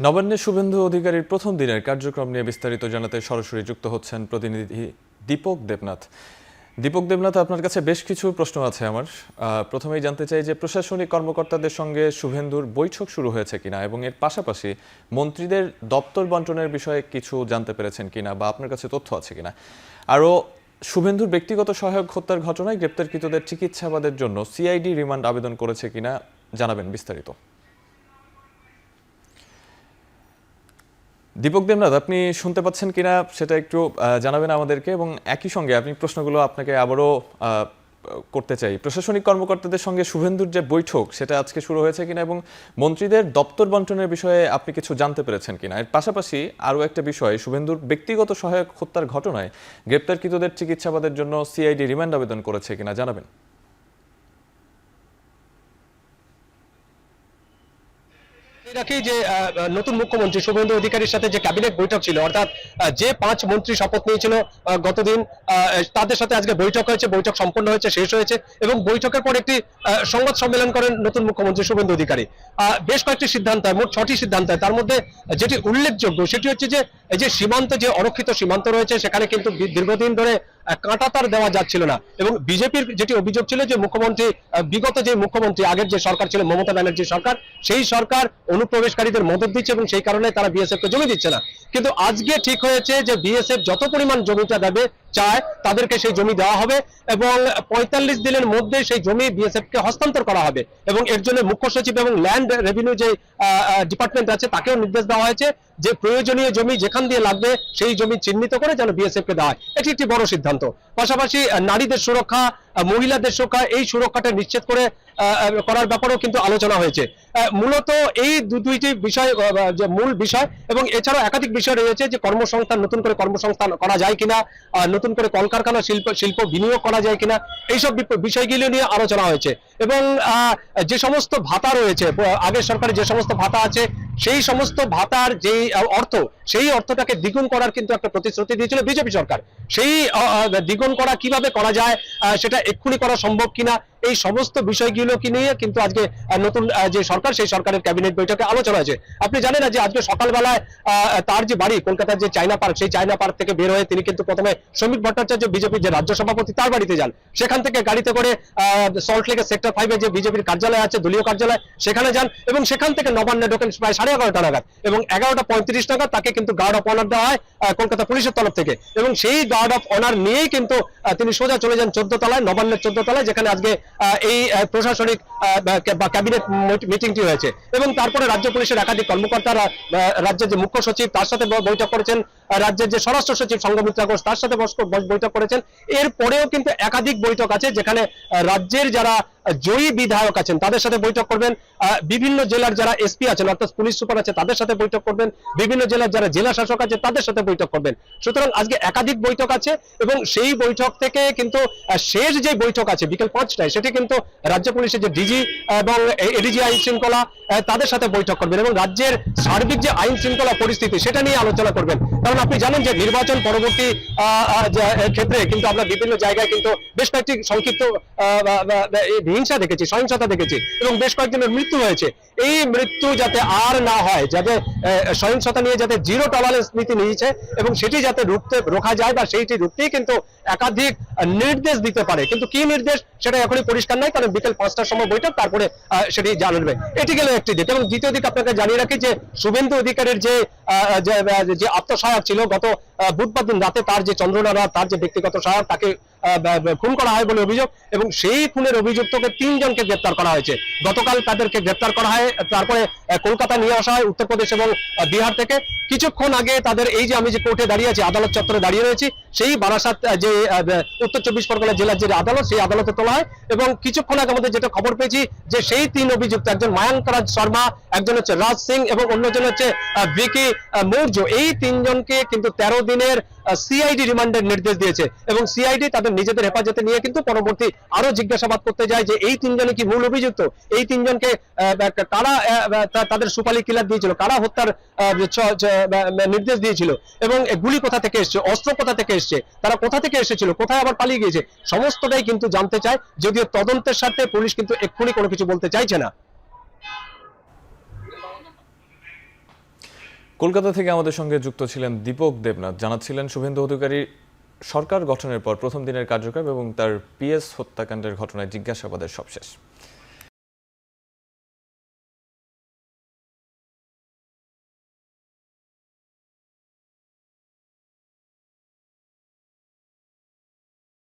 নবান্নে শুভেন্দু অধিকারীর প্রথম দিনের কার্যক্রম নিয়ে বিস্তারিত জানাতে সরাসরি যুক্ত হচ্ছেন প্রতিনিধি দীপক দেবনাথ। দীপক দেবনাথ, আপনার কাছে বেশ কিছু প্রশ্ন আছে আমার। প্রথমেই জানতে চাই যে প্রশাসনিক কর্মকর্তাদের সঙ্গে শুভেন্দুর বৈঠক শুরু হয়েছে কিনা এবং এর পাশাপাশি মন্ত্রীদের দপ্তর বণ্টনের বিষয়ে কিছু জানতে পেরেছেন কিনা বা আপনার কাছে তথ্য আছে কিনা। আরও শুভেন্দুর ব্যক্তিগত সহায়ক হত্যার ঘটনায় গ্রেপ্তারকৃতদের চিকিৎসাবাদের জন্য সিআইডি রিমান্ড আবেদন করেছে কিনা জানাবেন বিস্তারিত। দীপক দেবনাথ, আপনি শুনতে পাচ্ছেন কিনা সেটা একটু জানাবেন আমাদেরকে, এবং একই সঙ্গে আপনি প্রশ্নগুলো আপনাকে আবারও করতে চাই। প্রশাসনিক কর্মকর্তাদের সঙ্গে শুভেন্দুর যে বৈঠক সেটা আজকে শুরু হয়েছে কিনা এবং মন্ত্রীদের দপ্তর বণ্টনের বিষয়ে আপনি কিছু জানতে পেরেছেন কিনা। এর পাশাপাশি আরও একটা বিষয়, শুভেন্দুর ব্যক্তিগত সহায়ক হত্যার ঘটনায় গ্রেপ্তারকৃতদের চিকিৎসাবাদের জন্য সিআইডি রিমান্ড আবেদন করেছে কিনা জানাবেন। রাখি যে নতুন মুখ্যমন্ত্রী শুভেন্দু অধিকারীর সাথে যে ক্যাবিনেট বৈঠক ছিল, অর্থাৎ যে 5 মন্ত্রী শপথ নিয়েছিল গতদিন, তাদের সাথে আজকে বৈঠক হয়েছে, বৈঠক সম্পন্ন হয়েছে, শেষ হয়েছে এবং বৈঠকের পর একটি সংবাদ সম্মেলন করেন নতুন মুখ্যমন্ত্রী শুভেন্দু অধিকারী। বেশ কয়েকটি সিদ্ধান্ত, মোট 6টি সিদ্ধান্ত, তার মধ্যে যেটি উল্লেখযোগ্য সেটি হচ্ছে যে এই যে সীমান্ত, যে অরক্ষিত সীমান্ত রয়েছে সেখানে কিন্তু দীর্ঘদিন ধরে কাঁটাতার দেওয়া যাচ্ছিল না এবং বিজেপির যেটি অভিযোগ ছিল যে মুখ্যমন্ত্রী, বিগত যে মুখ্যমন্ত্রী আগের যে সরকার ছিল মমতা ব্যানার্জি সরকার, সেই সরকার অনুপ্রবেশকারীদের মদত দিচ্ছে এবং সেই কারণে তারা বিএসএফ কে জমি দিচ্ছে না। কিন্তু আজকে ঠিক হয়েছে যে বিএসএফ যত পরিমাণ জমিটা দেবে চায় তাদেরকে সেই জমি দেওয়া হবে এবং 45 দিনের মধ্যে সেই জমি বিএসএফ কে হস্তান্তর করা হবে এবং এর জন্য মুখ্য সচিব এবং ল্যান্ড রেভিনিউ যে ডিপার্টমেন্ট আছে তাকেও নির্দেশ দেওয়া হয়েছে যে প্রয়োজনীয় জমি যেখান দিয়ে লাগবে সেই জমি চিহ্নিত করে যেন বিএসএফ কে দেওয়া হয়। এটি একটি বড় সিদ্ধান্ত। পাশাপাশি নারীদের সুরক্ষা, মহিলাদের সুরক্ষা, এই সুরক্ষাটা নিশ্চিত করে করার ব্যাপারেও কিন্তু আলোচনা হয়েছে। মূলত এই দুইটি বিষয় যে মূল বিষয়, এবং এছাড়াও একাধিক বিষয় রয়েছে যে কর্মসংস্থান, নতুন করে কর্মসংস্থান করা যায় কিনা, নতুন করে কলকারখানা শিল্প বিনিয়োগ করা যায় কিনা, এইসব বিষয়গুলো নিয়ে আলোচনা হয়েছে। এবং যে সমস্ত ভাতা রয়েছে, আগের সরকারের যে সমস্ত ভাতা আছে সেই সমস্ত ভাতার যে অর্থ, সেই অর্থটাকে দ্বিগুণ করার কিন্তু একটা প্রতিশ্রুতি দিয়েছিল বিজেপি সরকার। সেই দ্বিগুণ করা কিভাবে করা যায়, সেটা এক্ষুনি করা সম্ভব কিনা, এই সমস্ত বিষয়গুলোকে নিয়ে কিন্তু আজকে নতুন যে সরকার, সেই সরকারের ক্যাবিনেট বৈঠকে আলোচনা হয়েছে। আপনি জানেন না যে আজকে সকালবেলায় তার যে বাড়ি কলকাতার যে চায়না পার্ক, সেই চায়না পার্ক থেকে বের হয়ে তিনি কিন্তু প্রথমে শ্রমিক ভট্টাচার্য বিজেপির যে রাজ্য সভাপতি তার বাড়িতে যান, সেখান থেকে গাড়িতে করে সল্টলেকের সেক্টর 5 যে বিজেপির কার্যালয় আছে, দলীয় কার্যালয়, সেখানে যান এবং সেখান থেকে নবান্নে ঢোকেন প্রায় 11:30 নাগাদ এবং 11:35 নাগাদ তাকে কিন্তু গার্ড অফ অনার দেওয়া হয় কলকাতা পুলিশের তরফ থেকে এবং সেই গার্ড অফ অনার নিয়েই কিন্তু তিনি সোজা চলে যান 14 তলায়, নবান্নের 14 তলায়, যেখানে আজকে এই প্রশাসনিক বা ক্যাবিনেট মিটিংটি হয়েছে। এবং তারপরে রাজ্য পুলিশের একাধিক কর্মকর্তারা, রাজ্যের যে মুখ্য সচিব তার সাথে বৈঠক করেছেন, রাজ্যের যে স্বরাষ্ট্র সচিব সংঘমিত্রা ঘোষ তার সাথে বৈঠক করেছেন। এরপরেও কিন্তু একাধিক বৈঠক আছে যেখানে রাজ্যের যারা জয়ী বিধায়ক আছেন তাদের সাথে বৈঠক করবেন, বিভিন্ন জেলার যারা এসপি আছেন অর্থাৎ পুলিশ সুপার আছে তাদের সাথে বৈঠক করবেন, বিভিন্ন জেলার যারা জেলা শাসক আছে তাদের সাথে বৈঠক করবেন। সুতরাং আজকে একাধিক বৈঠক আছে এবং সেই বৈঠক থেকে কিন্তু শেষ যে বৈঠক আছে বিকেল 5টায়, সেটি কিন্তু রাজ্য পুলিশের যে ডিজি এবং এডিজি আইন শৃঙ্খলা তাদের সাথে বৈঠক করবেন এবং রাজ্যের সার্বিক যে আইন শৃঙ্খলা পরিস্থিতি সেটা নিয়ে আলোচনা করবেন। কারণ আপনি জানেন যে নির্বাচন পরবর্তী ক্ষেত্রে কিন্তু আমরা বিভিন্ন জায়গায় কিন্তু বেশ কয়েকটি সংক্ষিপ্ত হিংসা দেখেছি, সহিংসতা দেখেছি এবং বেশ কয়েকজনের মৃত্যু হয়েছে। এই মৃত্যু যাতে আর না হয়, যাতে সহিংসতা নিয়ে যাতে জিরো টলারেন্স নীতি নিয়েছে এবং সেটি যাতে রোখা যায় বা সেইটি রুখতেই কিন্তু একাধিক নির্দেশ দিতে পারে, কিন্তু কি নির্দেশ সেটা এখনই পরিষ্কার নাই, কারণ বিকেল 5টার সময় বৈঠক, তারপরে সেটি জানাবে। এটি গেল একটি দিক। এবং দ্বিতীয় দিক আপনাকে জানিয়ে রাখি যে শুভেন্দু অধিকারীর যে আত্মসহায়ক ছিল, গত বুধবার দিন রাতে তার যে চন্দ্রনাথ, তার যে ব্যক্তিগত সহায়ক, তাকে খুন করা হয় বলে অভিযোগ এবং সেই খুনের অভিযুক্তকে 3 জনকে গ্রেপ্তার করা হয়েছে। গতকাল তাদেরকে গ্রেপ্তার করা হয়, তারপরে কলকাতা নিয়ে আসা হয় উত্তরপ্রদেশ এবং বিহার থেকে। কিছুক্ষণ আগে তাদের এই যে আমি যে কোর্টে দাঁড়িয়ে আছি, আদালত চত্বরে দাঁড়িয়ে রয়েছি, সেই বারাসাত যে উত্তর 24 পরগনা জেলার যে আদালত, সেই আদালতে তোলা হয় এবং কিছুক্ষণ আগে আমাদের যেটা খবর পেয়েছি যে সেই 3 অভিযুক্ত, একজন মায়াঙ্ক রাজ শর্মা, একজন হচ্ছে রাজ সিং এবং অন্যজন হচ্ছে ভিকি মৌর্য, এই 3 জনকে কিন্তু 13 দিনের সিআইডি রিমান্ডের নির্দেশ দিয়েছে এবং সিআইডি তাদের নিজেদের হেফাজতে নিয়ে কিন্তু পরবর্তী আরো জিজ্ঞাসাবাদ করতে যায় যে এই 3 জনই কি মূল অভিযুক্ত, এই 3 জনকে কারা তাদের সুপালি কিলার দিয়েছিল, কারা হত্যার নির্দেশ দিয়েছিল এবং গুলি কোথা থেকে এসছে, অস্ত্র কোথা থেকে এসছে, তারা কোথা থেকে এসেছিল, কোথায় আবার পালিয়ে গিয়েছে, সমস্তটাই কিন্তু জানতে চায়। যদিও তদন্তের স্বার্থে পুলিশ কিন্তু এক্ষুনি কোনো কিছু বলতে চাইছে না। কলকাতা থেকে আমাদের সঙ্গে যুক্ত ছিলেন দীপক দেবনাথ, জানাচ্ছিলেন শুভেন্দু অধিকারী সরকার গঠনের পর প্রথম দিনের কার্যক্রম এবং তার পিএস হত্যাকাণ্ডের ঘটনায় জিজ্ঞাসাবাদের সবশেষ।